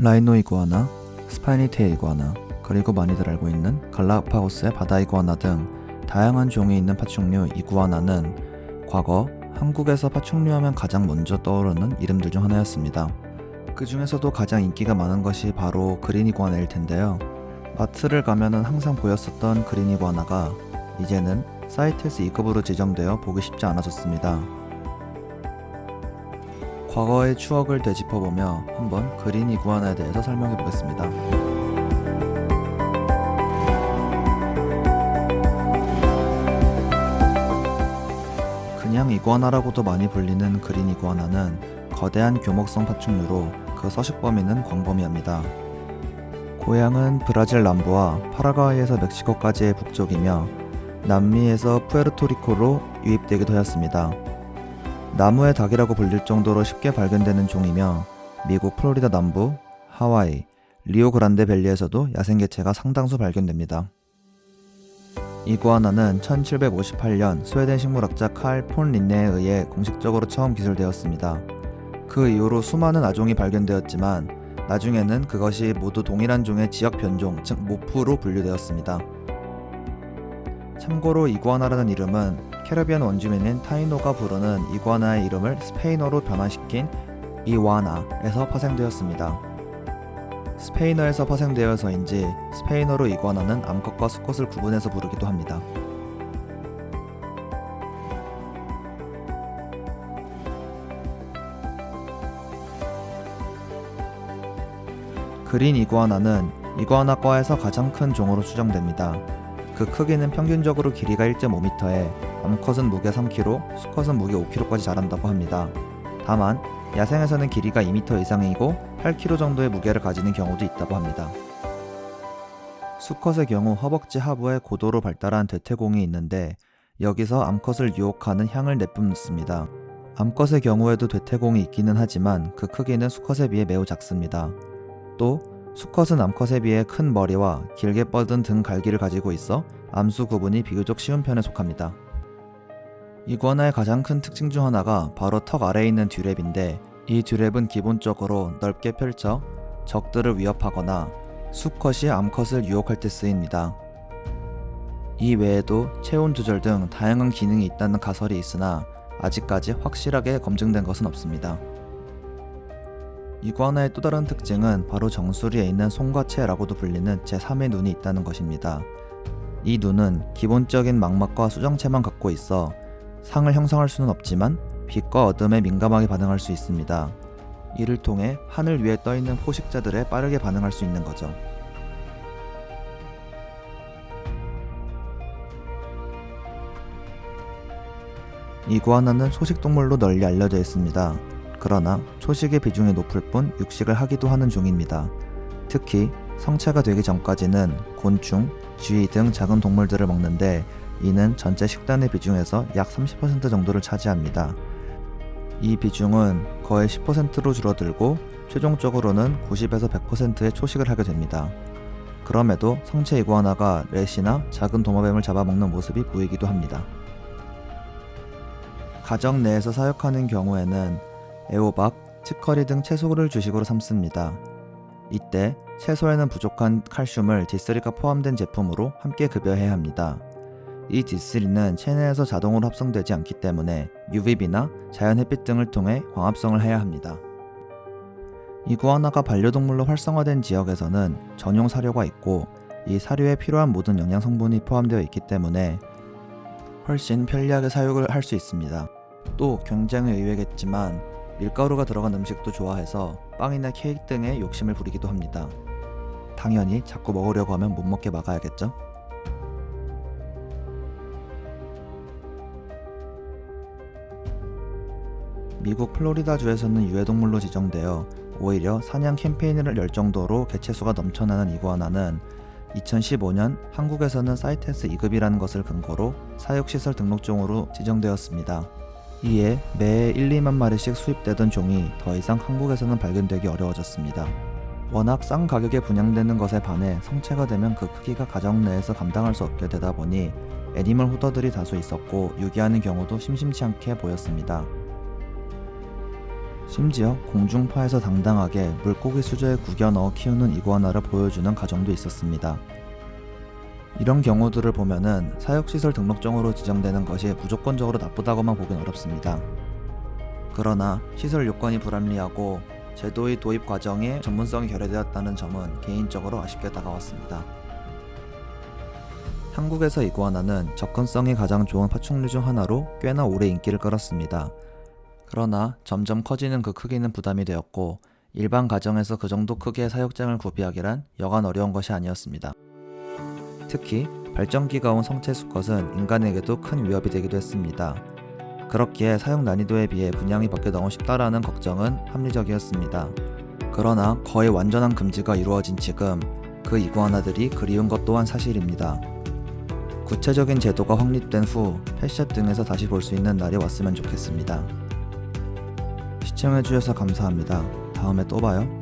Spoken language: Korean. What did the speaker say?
라이노 이구아나, 스파이니테일 이구아나, 그리고 많이들 알고 있는 갈라파고스의 바다 이구아나 등 다양한 종이 있는 파충류 이구아나는 과거 한국에서 파충류하면 가장 먼저 떠오르는 이름들 중 하나였습니다. 그 중에서도 가장 인기가 많은 것이 바로 그린 이구아나일 텐데요. 마트를 가면은 항상 보였었던 그린 이구아나가 이제는 사이테스 2급으로 지정되어 보기 쉽지 않아졌습니다. 과거의 추억을 되짚어보며 한번 그린 이구아나에 대해서 설명해 보겠습니다. 그냥 이구아나라고도 많이 불리는 그린 이구아나는 거대한 교목성 파충류로 그 서식 범위는 광범위합니다. 고향은 브라질 남부와 파라과이에서 멕시코까지의 북쪽이며 남미에서 푸에르토리코로 유입되기도 하였습니다. 나무의 닭이라고 불릴 정도로 쉽게 발견되는 종이며 미국 플로리다 남부, 하와이, 리오그란데 밸리에서도 야생개체가 상당수 발견됩니다. 이구아나는 1758년 스웨덴 식물학자 칼 폰 린네에 의해 공식적으로 처음 기술되었습니다. 그 이후로 수많은 아종이 발견되었지만 나중에는 그것이 모두 동일한 종의 지역 변종, 즉 모프로 분류되었습니다. 참고로 이구아나라는 이름은 캐리비안 원주민인 타이노가 부르는 이구아나의 이름을 스페인어로 변화시킨 이와나에서 파생되었습니다. 스페인어에서 파생되어서인지 스페인어로 이구아나는 암컷과 수컷을 구분해서 부르기도 합니다. 그린 이구아나는 이구아나과에서 가장 큰 종으로 추정됩니다. 그 크기는 평균적으로 길이가 1.5m에 암컷은 무게 3kg, 수컷은 무게 5kg까지 자란다고 합니다. 다만 야생에서는 길이가 2m 이상이고 8kg 정도의 무게를 가지는 경우도 있다고 합니다. 수컷의 경우 허벅지 하부에 고도로 발달한 대퇴공이 있는데 여기서 암컷을 유혹하는 향을 내뿜습니다. 암컷의 경우에도 대퇴공이 있기는 하지만 그 크기는 수컷에 비해 매우 작습니다. 또 수컷은 암컷에 비해 큰 머리와 길게 뻗은 등 갈기를 가지고 있어 암수 구분이 비교적 쉬운 편에 속합니다. 이구아나의 가장 큰 특징 중 하나가 바로 턱 아래에 있는 듀랩인데 이 듀랩은 기본적으로 넓게 펼쳐 적들을 위협하거나 수컷이 암컷을 유혹할 때 쓰입니다. 이 외에도 체온 조절 등 다양한 기능이 있다는 가설이 있으나 아직까지 확실하게 검증된 것은 없습니다. 이구아나의 또 다른 특징은 바로 정수리에 있는 송과체라고도 불리는 제3의 눈이 있다는 것입니다. 이 눈은 기본적인 망막과 수정체만 갖고 있어 상을 형성할 수는 없지만 빛과 어둠에 민감하게 반응할 수 있습니다. 이를 통해 하늘 위에 떠있는 포식자들에 빠르게 반응할 수 있는 거죠. 이구아나는 초식동물로 널리 알려져 있습니다. 그러나 초식의 비중이 높을 뿐 육식을 하기도 하는 종입니다. 특히 성체가 되기 전까지는 곤충, 쥐 등 작은 동물들을 먹는데 이는 전체 식단의 비중에서 약 30% 정도를 차지합니다. 이 비중은 거의 10%로 줄어들고 최종적으로는 90에서 100%의 초식을 하게 됩니다. 그럼에도 성체 이구아나가 렛이나 작은 도마뱀을 잡아먹는 모습이 보이기도 합니다. 가정 내에서 사육하는 경우에는 애호박, 치커리 등 채소를 주식으로 삼습니다. 이때 채소에는 부족한 칼슘을 D3가 포함된 제품으로 함께 급여해야 합니다. 이 D3는 체내에서 자동으로 합성되지 않기 때문에 UVB나 자연 햇빛 등을 통해 광합성을 해야 합니다. 이구아나가 반려동물로 활성화된 지역에서는 전용 사료가 있고 이 사료에 필요한 모든 영양 성분이 포함되어 있기 때문에 훨씬 편리하게 사육을 할 수 있습니다. 또 굉장히 의외겠지만 밀가루가 들어간 음식도 좋아해서 빵이나 케이크 등에 욕심을 부리기도 합니다. 당연히 자꾸 먹으려고 하면 못 먹게 막아야겠죠? 미국 플로리다주에서는 유해동물로 지정되어 오히려 사냥 캠페인을 열 정도로 개체수가 넘쳐나는 이구아나는 2015년 한국에서는 사이테스 2급이라는 것을 근거로 사육시설 등록종으로 지정되었습니다. 이에 매해 1, 2만 마리씩 수입되던 종이 더 이상 한국에서는 발견되기 어려워졌습니다. 워낙 싼 가격에 분양되는 것에 반해 성체가 되면 그 크기가 가정 내에서 감당할 수 없게 되다 보니 애니멀 호더들이 다수 있었고 유기하는 경우도 심심치 않게 보였습니다. 심지어 공중파에서 당당하게 물고기 수조에 구겨 넣어 키우는 이구아나를 보여주는 가정도 있었습니다. 이런 경우들을 보면은 사육시설 등록증으로 지정되는 것이 무조건적으로 나쁘다고만 보긴 어렵습니다. 그러나 시설 요건이 불합리하고 제도의 도입 과정에 전문성이 결여되었다는 점은 개인적으로 아쉽게 다가왔습니다. 한국에서 이구아나는 접근성이 가장 좋은 파충류 중 하나로 꽤나 오래 인기를 끌었습니다. 그러나 점점 커지는 그 크기는 부담이 되었고 일반 가정에서 그 정도 크기의 사육장을 구비하기란 여간 어려운 것이 아니었습니다. 특히 발전기가 온 성체 수컷은 인간에게도 큰 위협이 되기도 했습니다. 그렇기에 사육 난이도에 비해 분양이 받기 너무 쉽다라는 걱정은 합리적이었습니다. 그러나 거의 완전한 금지가 이루어진 지금 그 이구아나들이 그리운 것 또한 사실입니다. 구체적인 제도가 확립된 후 펫샵 등에서 다시 볼 수 있는 날이 왔으면 좋겠습니다. 시청해주셔서 감사합니다. 다음에 또 봐요.